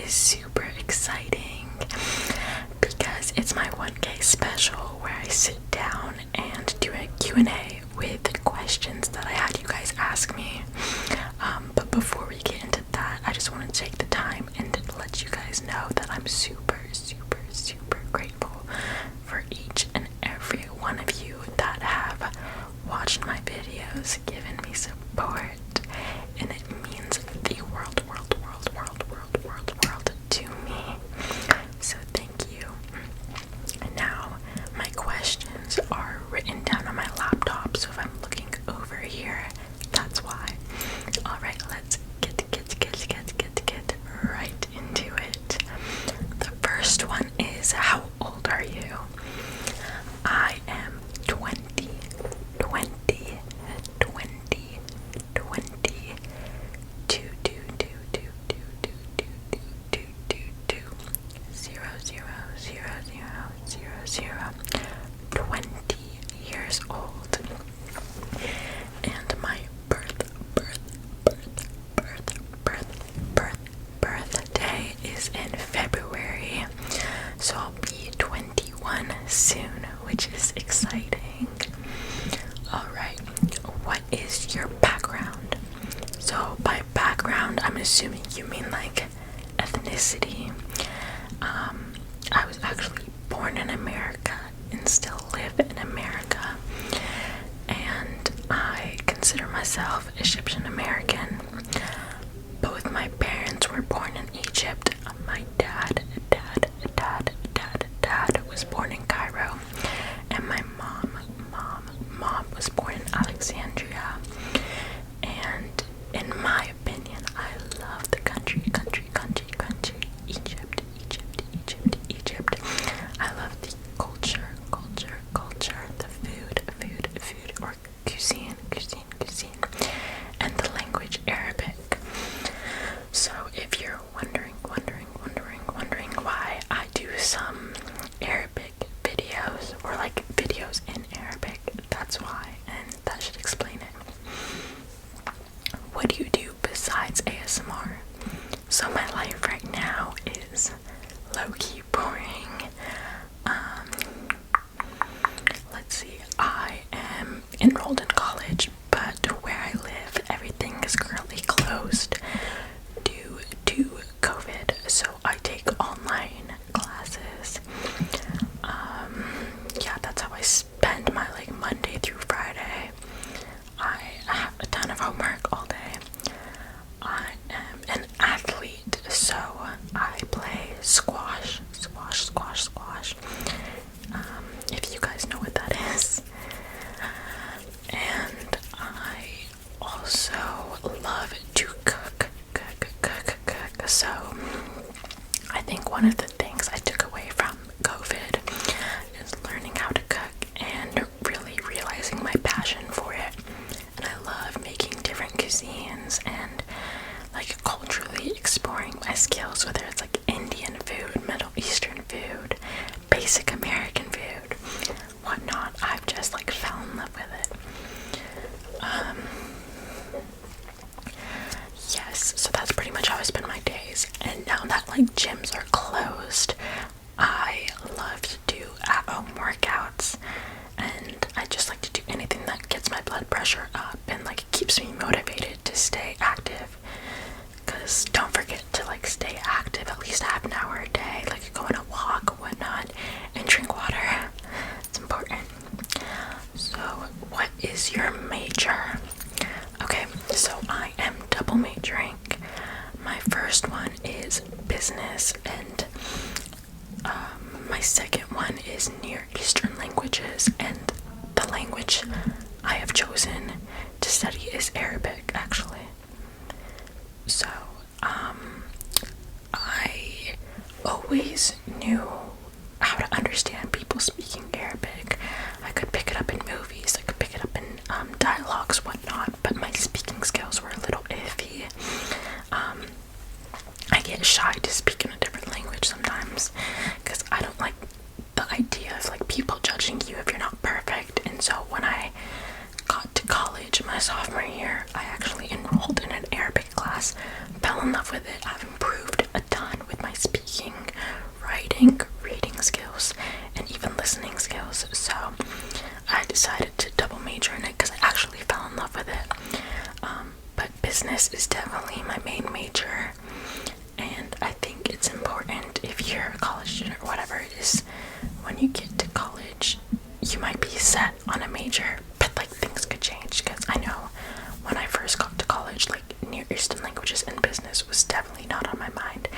is super exciting because it's my 1K special where I sit down and do a Q&A with questions that I had you guys ask me. But before we get into that, I just want to take the time and let you guys know that I'm super grateful for each and every one of you that have watched my videos, given me support, and it means the world to me. So thank you. Now, my questions are written down on my laptop, so if I'm looking over here, that's why. Alright, let's get right into it. The first one is, how old are you? I am 20. 20 years old. And my birthday is in February, so I'll be 21 soon, which is exciting. Alright, what is your background? So by background, I'm assuming you mean like ethnicity. I was actually born in America and still live in America, and I consider myself Egyptian American. Both my parents were born in Egypt. My dad was born in Cairo, and my mom was born in Alexandria. And in my opinion, I love the country, Egypt. I love the culture, the food, or cuisine, and the language Arabic. So if you're wondering why I do some Arabic videos, or like videos in Arabic, that's why, and that should explain it. What do you do besides ASMR? So my life right now is low-key boring. Let's see, I am enrolled in college, but where I live, everything is currently closed due to COVID, so I take online classes. Yeah, that's how I spend my like Monday through Friday. I have a ton of homework all day. I am an athlete, so I play squash. If you guys know what that is. And I also love to cook. So I think one of the things I took away from COVID is learning how to cook and really realizing my passion for it. And I love making different cuisines and like culturally exploring my skills, whether it's like Indian food, Middle Eastern food, basic American food, whatnot. I've just like fell in love with it. Yes, so that's pretty much how I spend my days. And now that like gyms are closed, I love to do at-home workouts, and I just like to do anything that gets my blood pressure up and like keeps me motivated to stay active. Because don't forget to like stay active at least half an hour a day, like go on a walk or whatnot, and drink water. It's important. So what is your major? Okay, so I am double majoring. My first one is business, and my second one is Near Eastern languages, and the language I have chosen to study is Arabic, actually. So, I always knew how to understand people speaking Arabic. I could pick it up in movies, I could pick it up in dialogues, whatnot, but my speaking skills were a little iffy. I get shy to speak in a different language sometimes, because I don't like the idea of like people judging you if you're not perfect. And so when I got to college my sophomore year, I actually enrolled in an Arabic class, fell in love with it. I've improved a ton with my speaking, writing, reading skills, and even listening skills. So I decided to double major in it because I actually fell in love with it. But business is definitely my main major, and I think it's important if you're a college student or whatever it is, when you get to college, you might be set on a major, but like things could change. Because I know when I first got to college, like Near Eastern languages and business was definitely not on my mind.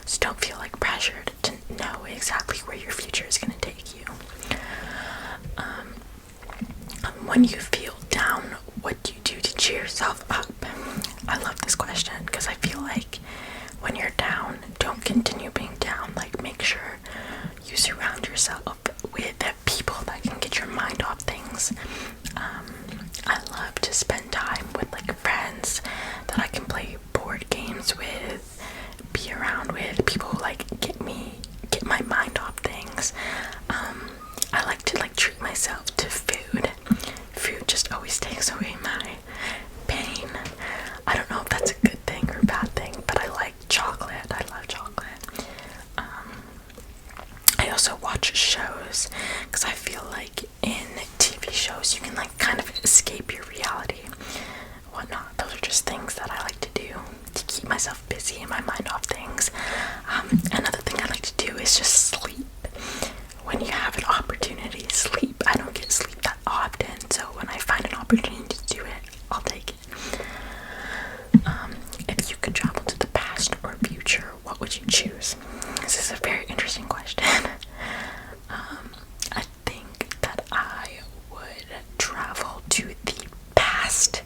So don't feel like pressured to know exactly where your future is going to take you. When you feel down, what do you do to cheer yourself up? I love this question because I feel like when you're down, don't continue being down. Like, make sure you surround yourself with people that can get your mind off things. I love to spend time with like friends that I can play board games with, be around with people who like get my mind off things. I like to like treat myself to food. Food just always takes away my pain. I don't know if that's a good thing or a bad thing, but I like chocolate. I love chocolate. I also watch shows because I feel like in TV shows you can like kind of escape your reality, whatnot. Those are just things that I like to do to keep myself busy and my mind off things. Another thing I like to do is just sleep. When you have an opportunity, sleep. I don't get sleep that often, so when I find an opportunity to do it, I'll take it. If you could travel to the past or future, what would you choose? This is a very interesting question. I think that I would travel to the past,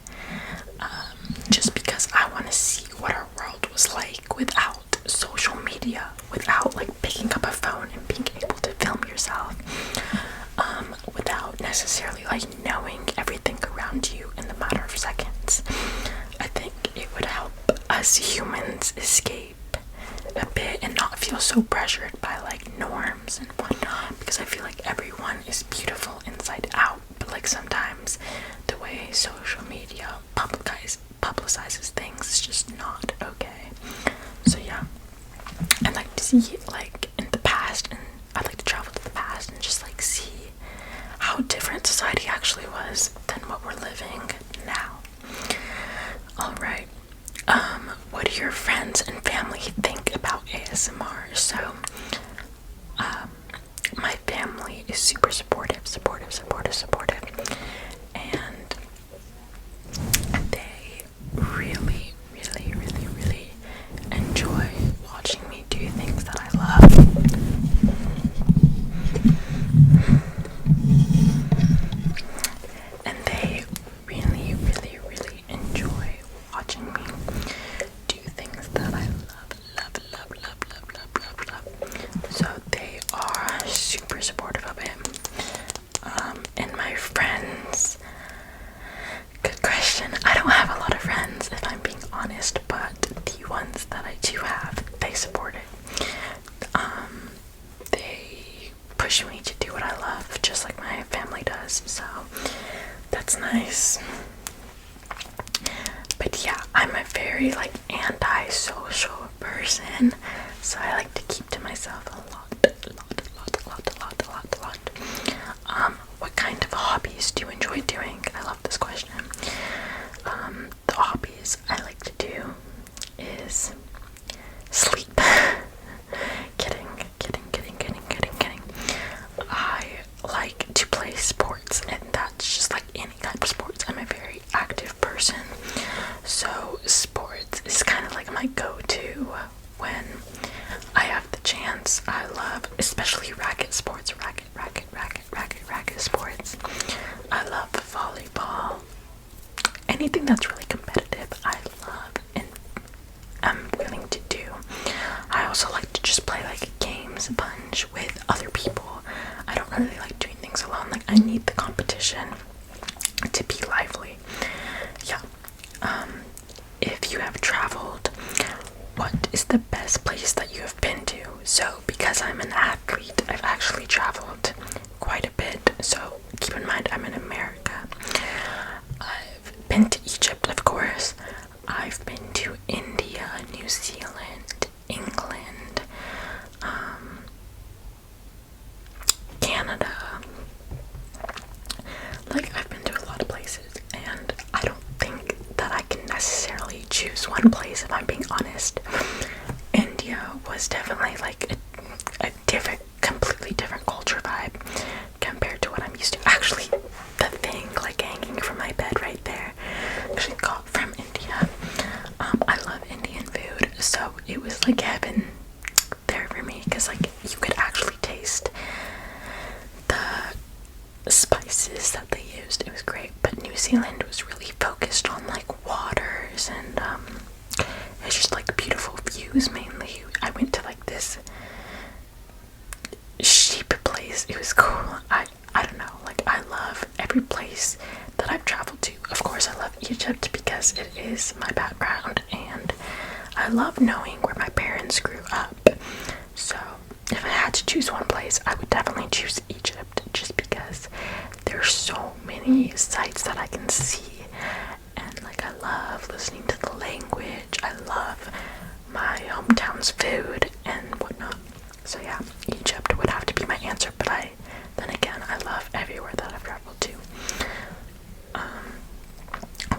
just because I want to see what our world was like without social media, without like picking up a phone and being able to film yourself, without necessarily like knowing everything around you in the matter of seconds. I think it would help us humans escape a bit and not feel so pressured by like norms and whatnot, because I feel like everyone is beautiful inside out, but like sometimes the way social media publicizes things is just not okay. So yeah, I'd like to see like in the past, and I'd like to travel to the past and just like see how different society actually was than what we're living now. Alright, what do your friends and family think about ASMR? So, my family is super supportive, and they really enjoy watching me do things that I love. And they really enjoy watching me do things that I love. So they are super supportive of it. And my friends, good question. I don't have a lot of friends, if I'm being honest, but the ones that I do have, they support it. They push me to do what I love, just like my family does, so that's nice. But yeah, I'm a very like anti-social person, so I like to keep to myself a lot. What kind of hobbies do you enjoy doing? I love this question. The hobbies I like to do is sleep. Kidding. I like to play sports, and that's just like any kind of sports. I'm a very active person, so sports is kind of like my go-to when I have the chance. I love especially racket sports, racket sports. I love volleyball. Anything that's really competitive, I love and I'm willing to do. I also like to just play like games a bunch with other people. I don't really like doing things alone. Like, I need the competition to be lively. Yeah. If you have traveled, what is the best place that you have been to? So, because I'm an athlete, I've actually traveled quite a bit. So, keep in mind, I'm in America. I've been to Egypt, of course. I've been to India, New Zealand, England, was definitely like a different, completely different culture vibe compared to what I'm used to. Actually, the thing like hanging from my bed right there, actually got from India. I love Indian food, so it was like heaven there for me, because like you could actually taste the spices that they used. It was great. But New Zealand was really focused on like waters, and it's just like beautiful views mainly. I went to like this sheep place. It was cool. I don't know, like I love every place that I've traveled to. Of course I love Egypt because it is my background, and I love knowing where my parents grew up. So if I had to choose one place, I would definitely choose Egypt, just because there's so many sights that I can see, and like I love listening to the language. I love my hometown's food and whatnot. So yeah, Egypt would have to be my answer, but then again, I love everywhere that I've traveled to.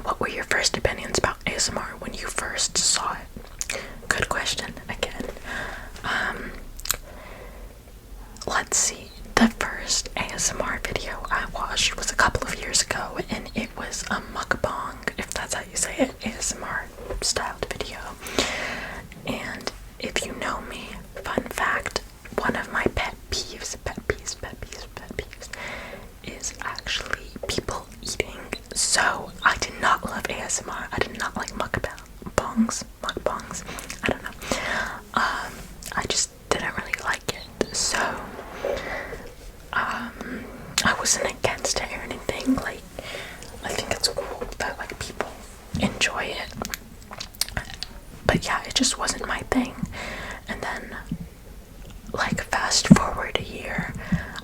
What were your first opinions about ASMR when you first saw it? Good question, again. Let's see. The first ASMR video I watched was a couple of years ago, and it was a mukbang, if that's how you say it, ASMR styled video. And if you know me, fun fact, one of my pet peeves is actually people eating. So I did not love ASMR. I did not like mukbangs. I don't know. I just didn't really like it. So I wasn't against it or anything. Like, I think it's cool that like people enjoy it. But yeah, it just wasn't my thing. And then, like, fast forward a year,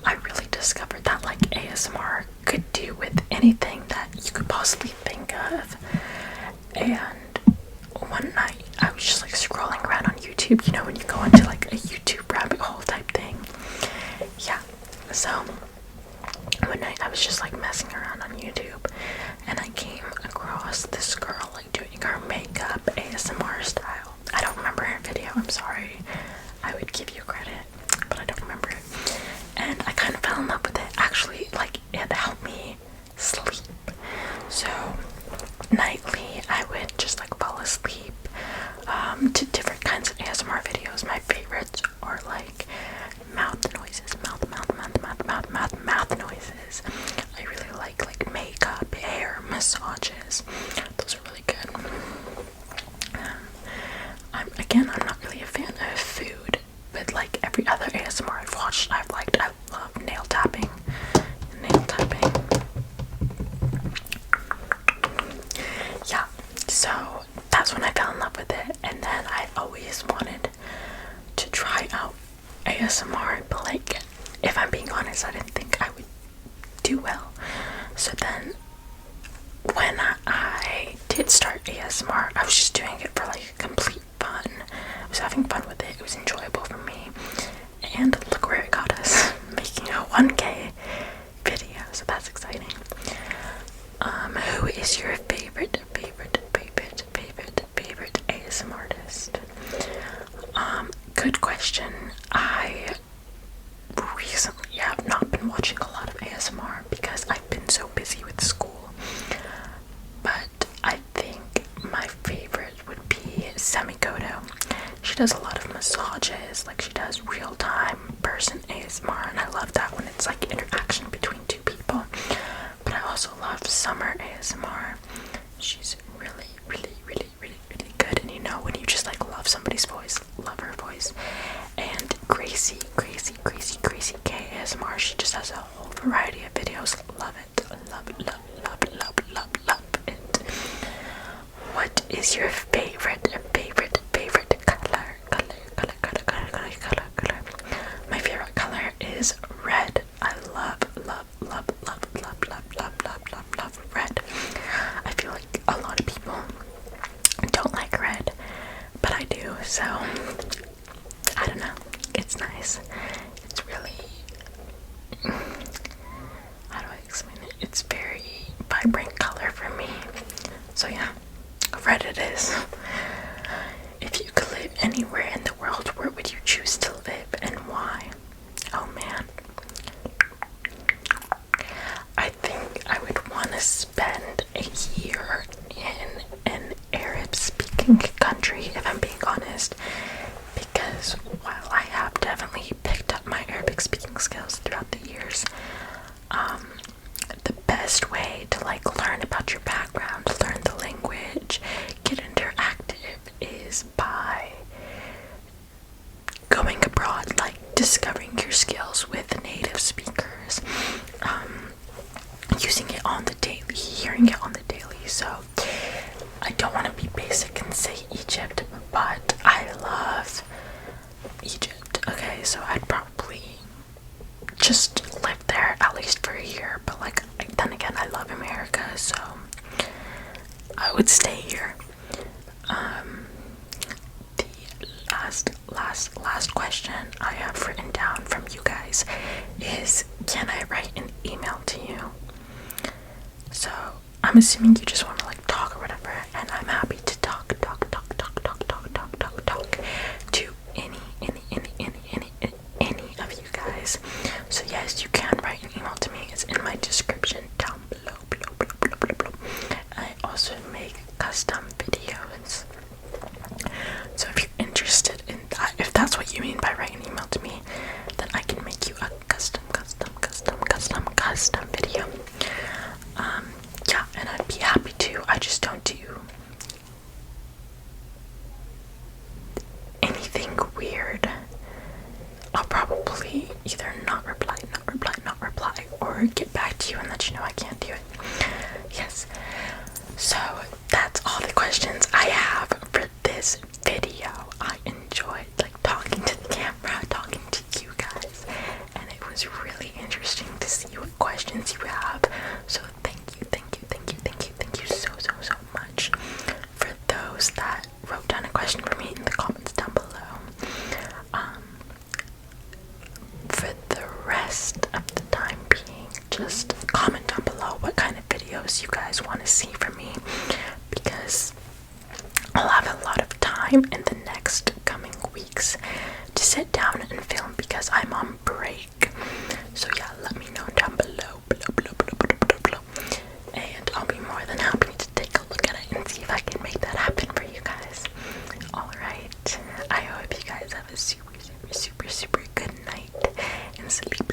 I really discovered that like ASMR could do with anything that you could possibly think of. And one night I was just like scrolling around on YouTube, you know, when you go into like a YouTube rabbit hole type thing. Yeah, so one night I was just like messing around on YouTube, and I came across this girl like doing her makeup ASMR style. I don't remember her video, I'm sorry. I would give you credit, but I don't remember it. And I kind of fell in love with it. Actually, like, it helped me sleep. So nightly I would just like fall asleep to different kinds of ASMR videos. My favorites are like mouth noises, mouth noises. I really like makeup, hair, massages. Those are really good. I'm not really a fan of food, but like every other ASMR I've watched, I love nail tapping. Yeah, so that's when I fell in love with it, and then I always wanted to try out ASMR, but like, if I'm being honest, I didn't think I would do well. So then when I did start ASMR, I was just doing it for like complete fun. I was having fun with it. It was enjoyable for me. And look where it got us, making a 1K video, so that's exciting. Who is your favorite ASMR artist? Good question. I recently have not been watching a lot of ASMR because I've been so busy with school. But I think my favorite would be Semikoto. She does a lot of massages, like she does real-time person ASMR, and I love that when it's like interaction between two people. But I also love Summer ASMR. She's really good, and you know when you just like love somebody's voice, love her voice. And Gracie K ASMR, she just has a whole variety of videos. Love it. Love it. What is your favorite color? My favorite color is red. I love red. I feel like a lot of people don't like red, but I do, so I don't know. It's nice. It's really, how do I explain it? It's very vibrant color for me. So yeah, red it is. because while I have definitely picked up my Arabic speaking skills throughout the years, the best way to like learn about your background, learn the language, get interactive is by going abroad, like discovering your skills with native speakers, using it on the daily, hearing it on the daily. So I don't want to be basic and say Egypt, but I love Egypt. Okay, so I'd probably just live there at least for a year, but like then again, I love America, so I would stay here. The last question I have written down from you guys is, can I write an email to you? So I'm assuming you just want to like talk or whatever, and I'm happy to talk to any of you guys. So yes, you can write an email to me. It's in my description down below. I also make custom videos. So if you're interested in that, if that's what you mean by write an email to me, then I can make you a custom video. Yeah, and I'd be happy to. I just don't do anything weird. I'll probably either not reply, or get back to you and let you know I can't do it. Yes. So that's all the questions I have for this video. I enjoyed like talking to the camera, talking to you guys, and it was really interesting to see what questions you have. So thank you so much for those that wrote down a question for me in the comments down below. For the rest of the time being, just comment down below what kind of videos you guys want to see from me, because I'll have a lot of time in the next coming weeks to sit down and film because I'm on break. So yeah, let me know down below, and I'll be more than happy to take a look at it and see if I can make that happen for you guys. Alright, I hope you guys have a super good night and sleep